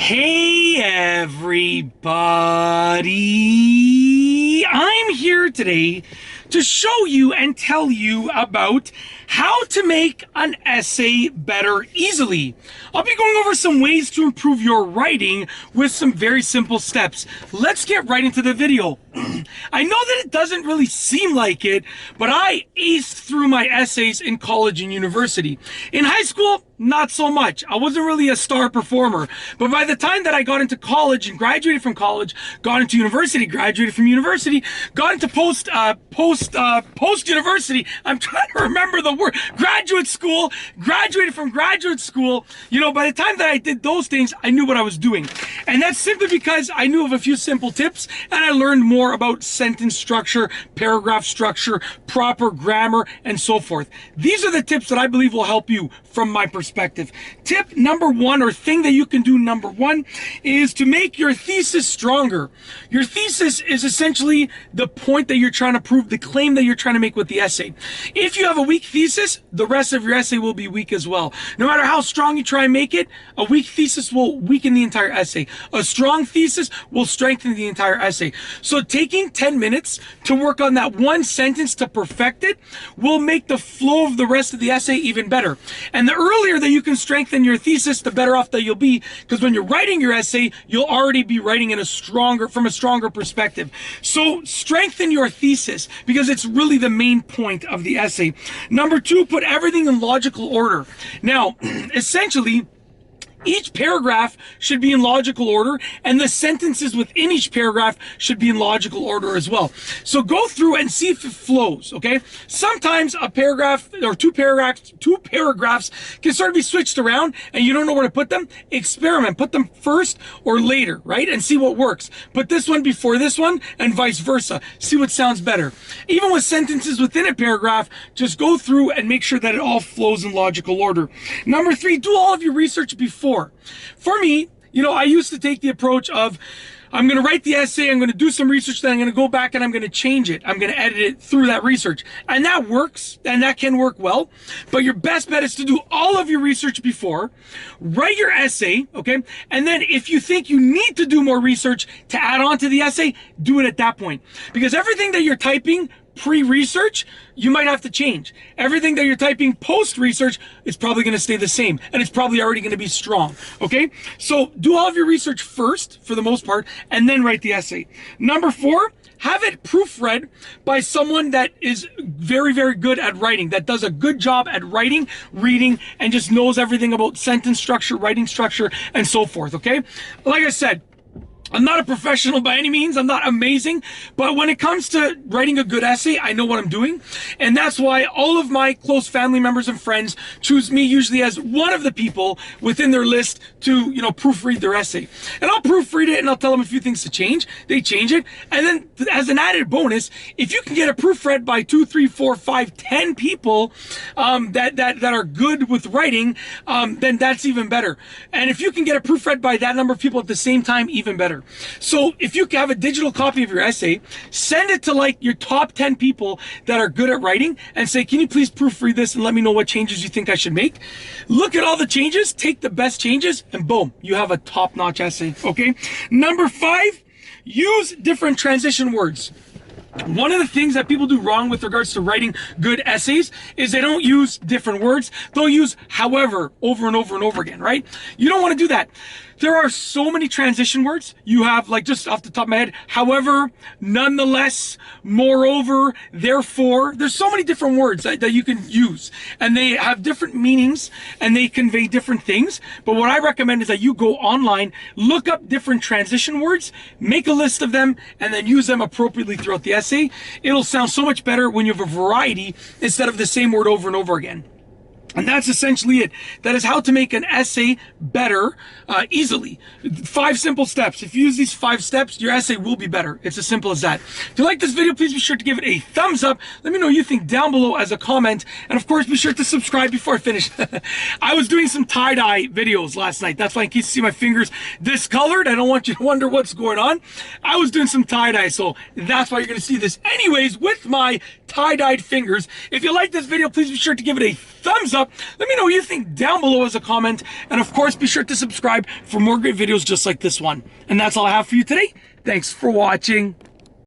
Hey everybody! I'm here today to show you and tell you about how to make an essay better easily. I'll be going over some ways to improve your writing with some very simple steps. Let's get right into the video. I know that it doesn't really seem like it, but I aced through my essays in college and university. In high school, not so much. I wasn't really a star performer. But by the time that I got into college and graduated from college, got into university, graduated from university, got into post-university, I'm trying to remember the word, graduate school, graduated from graduate school, by the time that I did those things, I knew what I was doing. And that's simply because I knew of a few simple tips and I learned more about sentence structure, paragraph structure, proper grammar, and so forth. These are the tips that I believe will help you from my perspective. Tip number one, or thing that you can do number one, is to make your thesis stronger. Your thesis is essentially the point that you're trying to prove, the claim that you're trying to make with the essay. If you have a weak thesis, the rest of your essay will be weak as well. No matter how strong you try and make it, a weak thesis will weaken the entire essay. A strong thesis will strengthen the entire essay. So taking 10 minutes to work on that one sentence to perfect it will make the flow of the rest of the essay even better. And the earlier that you can strengthen your thesis, the better off that you'll be, because when you're writing your essay, you'll already be writing from a stronger perspective. So strengthen your thesis, because it's really the main point of the essay. Number two, put everything in logical order. Now, essentially, each paragraph should be in logical order, and the sentences within each paragraph should be in logical order as well. So go through and see if it flows, okay? Sometimes a paragraph or two paragraphs can sort of be switched around and you don't know where to put them. Experiment, put them first or later, right? And see what works. Put this one before this one and vice versa. See what sounds better. Even with sentences within a paragraph, just go through and make sure that it all flows in logical order. Number three, do all of your research before. For me, I used to take the approach of, I'm going to write the essay, I'm going to do some research, then I'm going to go back and I'm going to change it. I'm going to edit it through that research. And that works, and that can work well. But your best bet is to do all of your research before, write your essay, okay? And then if you think you need to do more research to add on to the essay, do it at that point. Because everything that you're typing pre-research, you might have to change. Everything that you're typing post-research is probably going to stay the same, and it's probably already going to be strong, okay? So do all of your research first, for the most part, and then write the essay. Number four, have it proofread by someone that is very, very good at writing, that does a good job at writing, reading, and just knows everything about sentence structure, writing structure, and so forth, okay? Like I said, I'm not a professional by any means. I'm not amazing. But when it comes to writing a good essay, I know what I'm doing. And that's why all of my close family members and friends choose me usually as one of the people within their list to, proofread their essay. And I'll proofread it and I'll tell them a few things to change. They change it. And then as an added bonus, if you can get it proofread by 2, 3, 4, 5, 10 people that are good with writing, then that's even better. And if you can get it proofread by that number of people at the same time, even better. So if you have a digital copy of your essay, send it to like your top 10 people that are good at writing and say, can you please proofread this and let me know what changes you think I should make? Look at all the changes, take the best changes, and boom, you have a top-notch essay, okay? Number five, use different transition words. One of the things that people do wrong with regards to writing good essays is they don't use different words. They'll use however over and over and over again, right? You don't want to do that. There are so many transition words. You have, like, just off the top of my head, however, nonetheless, moreover, therefore. There's so many different words that you can use, and they have different meanings and they convey different things. But what I recommend is that you go online, look up different transition words, make a list of them, and then use them appropriately throughout the essay. It'll sound so much better when you have a variety instead of the same word over and over again. And that's essentially it. That is how to make an essay better easily. 5 simple steps. If you use these 5 steps, your essay will be better. It's as simple as that. If you like this video, please be sure to give it a thumbs up. Let me know what you think down below as a comment. And of course, be sure to subscribe before I finish. I was doing some tie-dye videos last night. That's why in case you see my fingers discolored, I don't want you to wonder what's going on. I was doing some tie-dye, so that's why you're going to see this anyways with my tie-dyed fingers. If you like this video, please be sure to give it a thumbs up. Let me know what you think down below as a comment. And of course, be sure to subscribe for more great videos just like this one. And that's all I have for you today. Thanks for watching.